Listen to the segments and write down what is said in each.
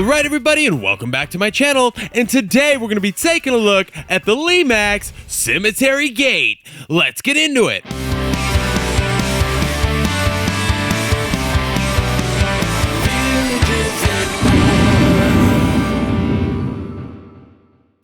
Alright everybody, and welcome back to my channel, and today we're going to be taking a look at the Lemax Cemetery Gate. Let's get into it.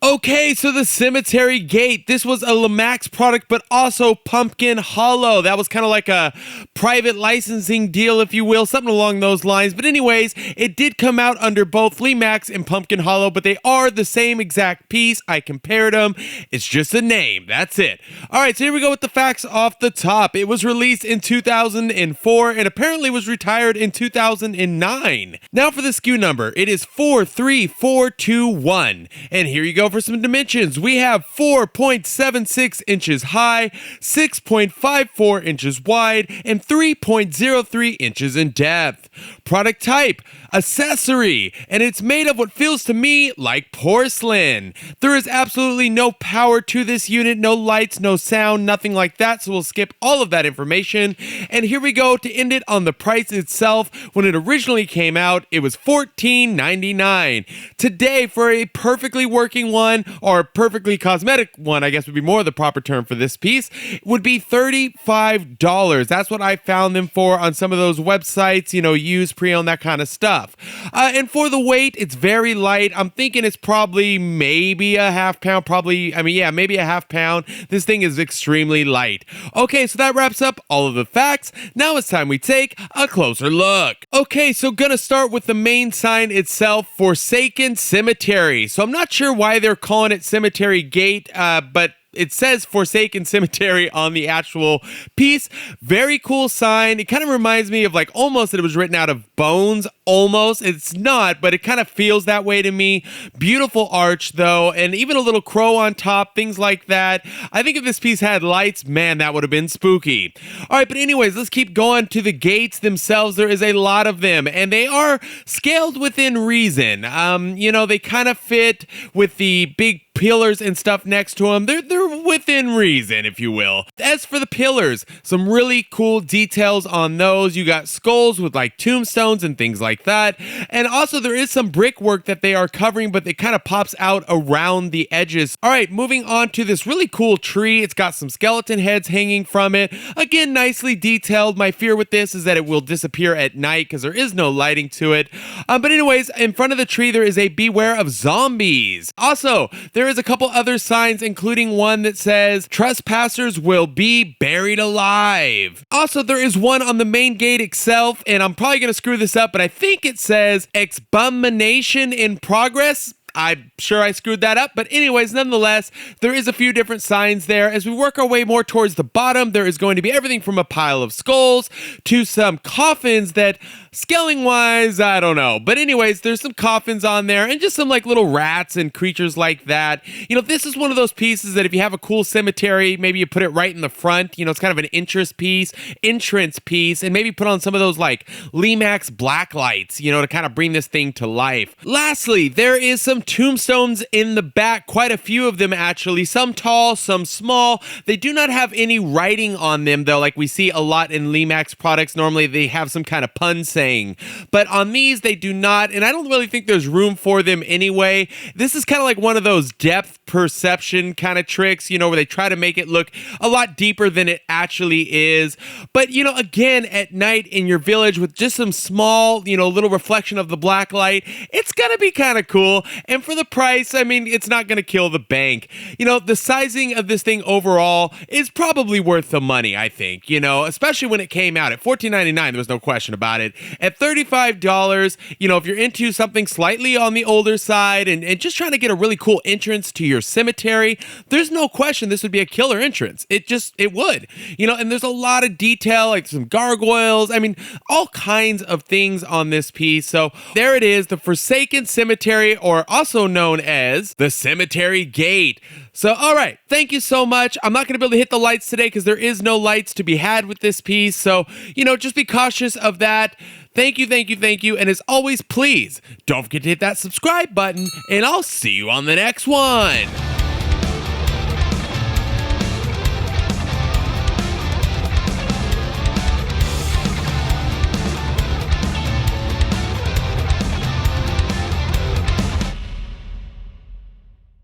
Okay, so the Cemetery Gate, this was a Lemax product, but also Pumpkin Hollow. That was kind of like a private licensing deal, if you will, something along those lines. But anyways, it did come out under both Lemax and Pumpkin Hollow, but they are the same exact piece. I compared them. It's just a name. That's it. All right, so here we go with the facts off the top. It was released in 2004 and apparently was retired in 2009. Now for the SKU number, it is 43421. And here you go for some dimensions. We have 4.76 inches high, 6.54 inches wide, and 3.03 inches in depth. Product type, accessory, and it's made of what feels to me like porcelain. There is absolutely no power to this unit, no lights, no sound, nothing like that, so we'll skip all of that information. And here we go to end it on the price itself. When it originally came out, it was $14.99. Today, for a perfectly working one, or a perfectly cosmetic one, I guess would be more the proper term for this piece, would be $35. That's what I found them for on some of those websites, you know, used, pre-owned, that kind of stuff. And for the weight, it's very light. I'm thinking it's probably maybe a half pound, maybe a half pound. This thing is extremely light. Okay, so that wraps up all of the facts. Now it's time we take a closer look. Okay, so gonna start with the main sign itself, Forsaken Cemetery. So I'm not sure why they're calling it Cemetery Gate, but it says Forsaken Cemetery on the actual piece. Very cool sign. It kind of reminds me of like almost that it was written out of bones. Almost. It's not, but it kind of feels that way to me. Beautiful arch though, and even a little crow on top, things like that. I think if this piece had lights, man, that would have been spooky. All right, but anyways, let's keep going to the gates themselves. There is a lot of them, and they are scaled within reason. You know, they kind of fit with the big pillars and stuff next to them. They're within reason, if you will. As for the pillars, some really cool details on those. You got skulls with like tombstones and things like that. And also there is some brickwork that they are covering, but it kind of pops out around the edges. All right, moving on to this really cool tree. It's got some skeleton heads hanging from it. Again, nicely detailed. My fear with this is that it will disappear at night because there is no lighting to it. But anyways, in front of the tree, there is a beware of zombies. Also, there is a couple other signs, including one that says trespassers will be buried alive. Also, there is one on the main gate itself, and I'm probably going to screw this up, but I think it says exbumation in progress. I'm sure I screwed that up, but anyways, nonetheless, there is a few different signs there. As we work our way more towards the bottom, there is going to be everything from a pile of skulls to some coffins that, scaling-wise, I don't know. But anyways, there's some coffins on there and just some like little rats and creatures like that. You know, this is one of those pieces that if you have a cool cemetery, maybe you put it right in the front. You know, it's kind of an entrance piece, and maybe put on some of those like Lemax black lights, you know, to kind of bring this thing to life. Lastly, there is some tombstones in the back, quite a few of them actually, some tall, some small. They do not have any writing on them though, like we see a lot in Lemax products. Normally they have some kind of pun saying, but on these they do not, and I don't really think there's room for them anyway. This is kind of like one of those depth perception kind of tricks, you know, where they try to make it look a lot deeper than it actually is. But you know, again, at night in your village with just some small, you know, little reflection of the black light, it's gonna be kind of cool. And for the price, I mean, it's not going to kill the bank. You know, the sizing of this thing overall is probably worth the money, I think, you know, especially when it came out at $14.99. There was no question about it. At $35, you know, if you're into something slightly on the older side and just trying to get a really cool entrance to your cemetery, there's no question this would be a killer entrance. It would, you know, and there's a lot of detail, like some gargoyles. I mean, all kinds of things on this piece. So there it is, the Forsaken Cemetery, or also known as the Cemetery Gate. So, all right, thank you so much. I'm not going to be able to hit the lights today because there is no lights to be had with this piece. So, you know, just be cautious of that. Thank you. And as always, please don't forget to hit that subscribe button, and I'll see you on the next one.